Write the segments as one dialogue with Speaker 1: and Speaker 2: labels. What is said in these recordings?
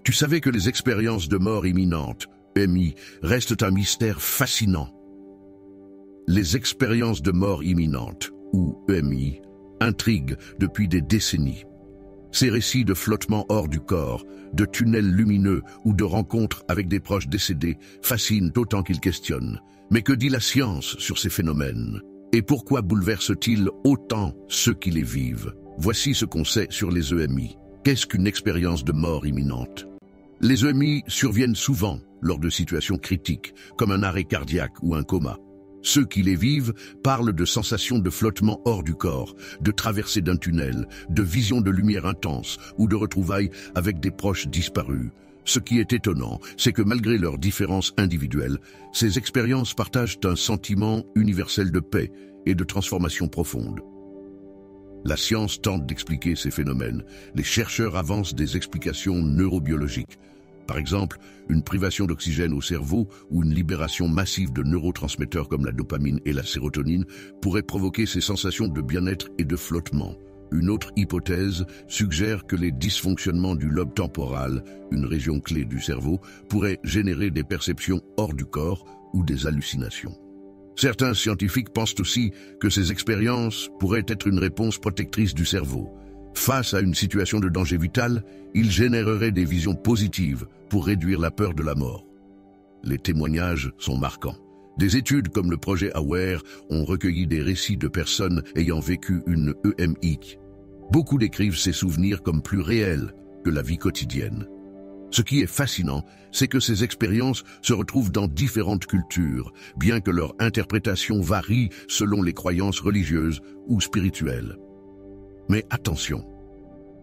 Speaker 1: Tu savais que les expériences de mort imminente, EMI, restent un mystère fascinant. Les expériences de mort imminente, ou EMI, intriguent depuis des décennies. Ces récits de flottement hors du corps, de tunnels lumineux ou de rencontres avec des proches décédés fascinent autant qu'ils questionnent. Mais que dit la science sur ces phénomènes? Et pourquoi bouleversent-ils autant ceux qui les vivent? Voici ce qu'on sait sur les EMI. Qu'est-ce qu'une expérience de mort imminente? Les EMI surviennent souvent lors de situations critiques, comme un arrêt cardiaque ou un coma. Ceux qui les vivent parlent de sensations de flottement hors du corps, de traversée d'un tunnel, de visions de lumière intense ou de retrouvailles avec des proches disparus. Ce qui est étonnant, c'est que malgré leurs différences individuelles, ces expériences partagent un sentiment universel de paix et de transformation profonde. La science tente d'expliquer ces phénomènes. Les chercheurs avancent des explications neurobiologiques. Par exemple, une privation d'oxygène au cerveau ou une libération massive de neurotransmetteurs comme la dopamine et la sérotonine pourraient provoquer ces sensations de bien-être et de flottement. Une autre hypothèse suggère que les dysfonctionnements du lobe temporal, une région clé du cerveau, pourraient générer des perceptions hors du corps ou des hallucinations. Certains scientifiques pensent aussi que ces expériences pourraient être une réponse protectrice du cerveau. Face à une situation de danger vital, ils généreraient des visions positives pour réduire la peur de la mort. Les témoignages sont marquants. Des études comme le projet AWARE ont recueilli des récits de personnes ayant vécu une EMI. Beaucoup décrivent ces souvenirs comme plus réels que la vie quotidienne. Ce qui est fascinant, c'est que ces expériences se retrouvent dans différentes cultures, bien que leur interprétation varie selon les croyances religieuses ou spirituelles. Mais attention,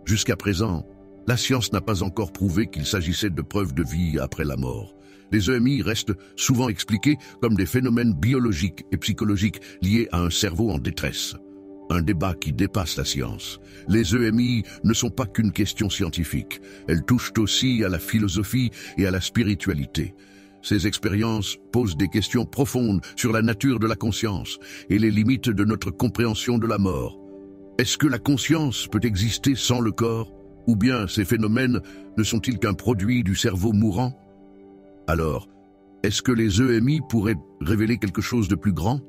Speaker 1: jusqu'à présent, la science n'a pas encore prouvé qu'il s'agissait de preuves de vie après la mort. Les EMI restent souvent expliqués comme des phénomènes biologiques et psychologiques liés à un cerveau en détresse. Un débat qui dépasse la science. Les EMI ne sont pas qu'une question scientifique. Elles touchent aussi à la philosophie et à la spiritualité. Ces expériences posent des questions profondes sur la nature de la conscience et les limites de notre compréhension de la mort. Est-ce que la conscience peut exister sans le corps? Ou bien ces phénomènes ne sont-ils qu'un produit du cerveau mourant? Alors, est-ce que les EMI pourraient révéler quelque chose de plus grand?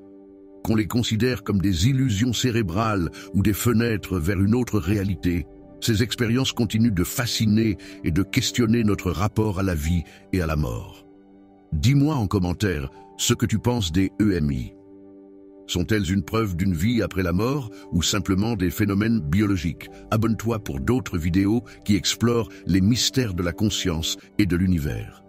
Speaker 1: Qu'on les considère comme des illusions cérébrales ou des fenêtres vers une autre réalité? Ces expériences continuent de fasciner et de questionner notre rapport à la vie et à la mort. Dis-moi en commentaire ce que tu penses des EMI. Sont-elles une preuve d'une vie après la mort ou simplement des phénomènes biologiques? Abonne-toi pour d'autres vidéos qui explorent les mystères de la conscience et de l'univers.